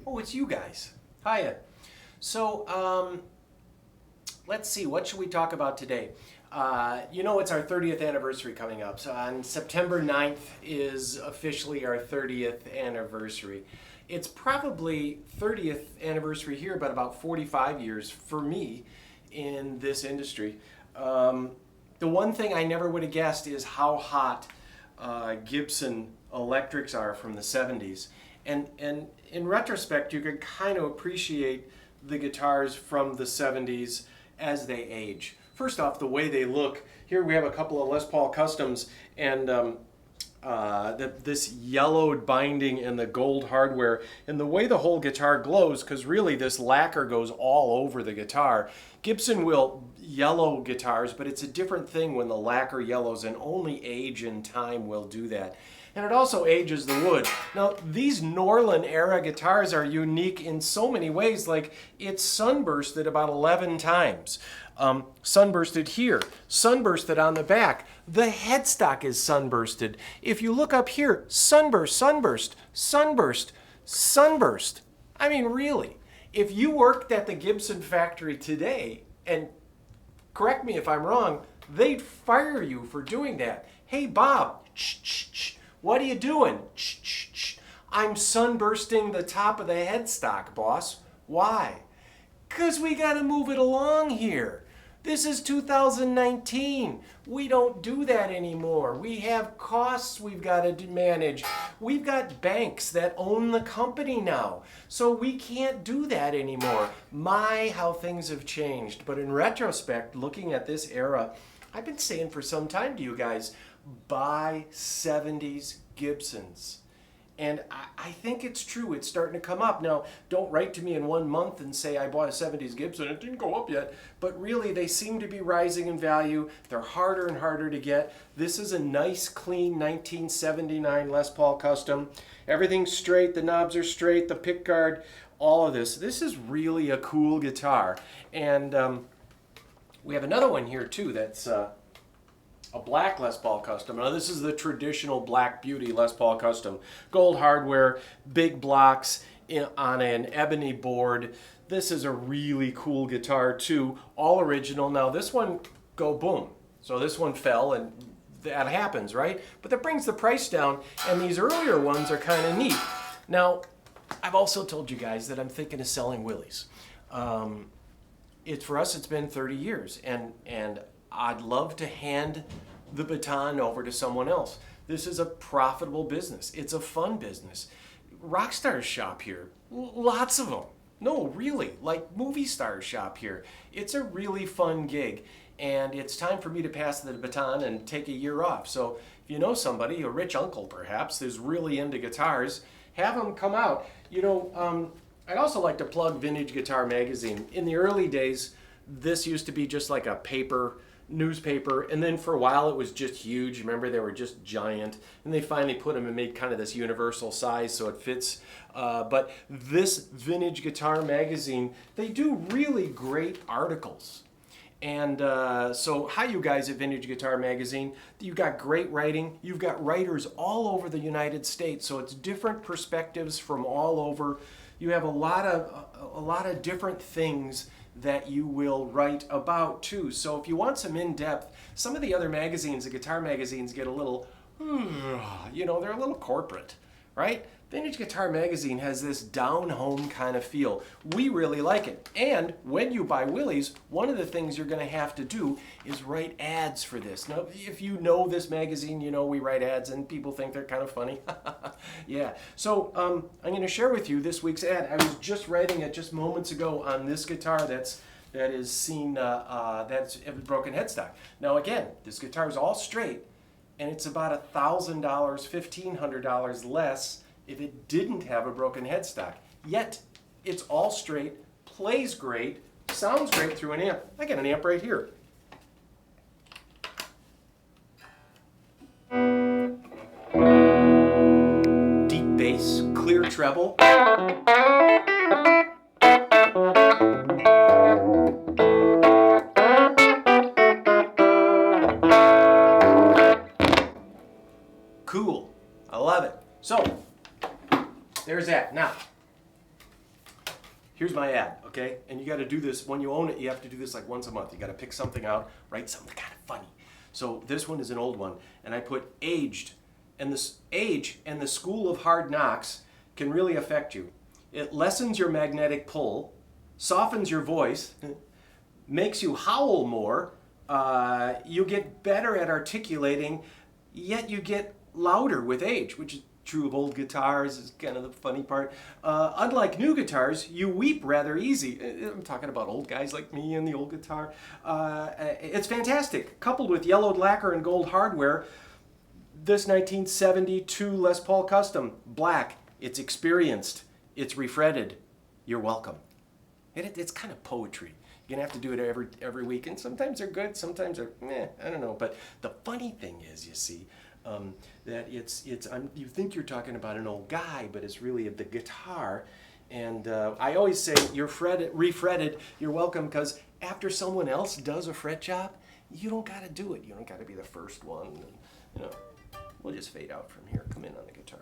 Oh, it's you guys. Hiya. So, let's see, what should we talk about today? It's our 30th anniversary coming up. So on September 9th is officially our 30th anniversary. It's probably 30th anniversary here, but about 45 years for me in this industry. The one thing I never would have guessed is how hot Gibson electrics are from the 70s. And in retrospect, you can kind of appreciate the guitars from the 70s as they age. First off, the way they look. Here we have a couple of Les Paul Customs, and this yellowed binding and the gold hardware, and the way the whole guitar glows, because really this lacquer goes all over the guitar. Gibson will yellow guitars, but it's a different thing when the lacquer yellows, and only age and time will do that. And it also ages the wood. Now, these Norlin era guitars are unique in so many ways, like it's sunbursted about 11 times. Sunbursted here, sunbursted on the back. The headstock is sunbursted. If you look up here, sunburst, sunburst, sunburst, sunburst. I mean, really, if you worked at the Gibson factory today, and correct me if I'm wrong, they'd fire you for doing that. Hey, Bob, what are you doing? I'm sunbursting the top of the headstock, boss. Why? 'Cause we gotta move it along here. This is 2019. We don't do that anymore. We have costs we've got to manage. We've got banks that own the company now. So we can't do that anymore. My, how things have changed. But in retrospect, looking at this era, I've been saying for some time to you guys, buy 70s Gibsons. And I think it's true. It's starting to come up. Now, don't write to me in 1 month and say I bought a 70s Gibson. It didn't go up yet. But really, they seem to be rising in value. They're harder and harder to get. This is a nice, clean 1979 Les Paul Custom. Everything's straight. The knobs are straight. The pickguard, all of this. This is really a cool guitar. And we have another one here, too, that's a black Les Paul Custom. Now this is the traditional Black Beauty Les Paul Custom. Gold hardware, big blocks on an ebony board. This is a really cool guitar too, all original. Now this one go boom. So this one fell, and that happens, right? But that brings the price down, and these earlier ones are kind of neat. Now, I've also told you guys that I'm thinking of selling Willys. For us, it's been 30 years, and I'd love to hand the baton over to someone else. This is a profitable business. It's a fun business. Rock stars shop here. Lots of them. No, really, like movie stars shop here. It's a really fun gig, and it's time for me to pass the baton and take a year off. So if you know somebody, a rich uncle perhaps, who's really into guitars, have them come out. I'd also like to plug Vintage Guitar Magazine. In the early days, this used to be just like a paper newspaper, and then for a while it was just huge. Remember, they were just giant, and they finally put them and made kind of this universal size so it fits. But this Vintage Guitar Magazine, they do really great articles. And so hi, you guys at Vintage Guitar Magazine. You've got great writing. You've got writers all over the United States, so it's different perspectives from all over. You have a lot of different things that you will write about too. So if you want some in-depth, some of the other magazines, the guitar magazines, get a little, they're a little corporate, right? Vintage Guitar Magazine has this down-home kind of feel. We really like it. And when you buy Willys, one of the things you're going to have to do is write ads for this. Now, if you know this magazine, you know we write ads and people think they're kind of funny. Yeah. So I'm going to share with you this week's ad. I was just writing it just moments ago on this guitar that's a broken headstock. Now again, this guitar is all straight, and it's about $1,000, $1,500 less if it didn't have a broken headstock. Yet, it's all straight, plays great, sounds great through an amp. I got an amp right here. Deep bass, clear treble. Cool. I love it. So, there's that. Now, here's my ad, okay? And you got to do this, when you own it, you have to do this like once a month. You got to pick something out, write something kind of funny. So this one is an old one, and I put aged. And this age and the school of hard knocks can really affect you. It lessens your magnetic pull, softens your voice, makes you howl more, you get better at articulating, yet you get louder with age, which is true of old guitars, is kind of the funny part. Unlike new guitars, you weep rather easy. I'm talking about old guys like me and the old guitar. It's fantastic. Coupled with yellowed lacquer and gold hardware, this 1972 Les Paul Custom, black, it's experienced, it's refretted. You're welcome. It's kind of poetry. You're gonna have to do it every week, and sometimes they're good, sometimes they're meh, I don't know. But the funny thing is, you see, that you think you're talking about an old guy, but it's really the guitar. And I always say you're refretted. You're welcome, because after someone else does a fret job, you don't got to do it. You don't got to be the first one. And, we'll just fade out from here. Come in on the guitar.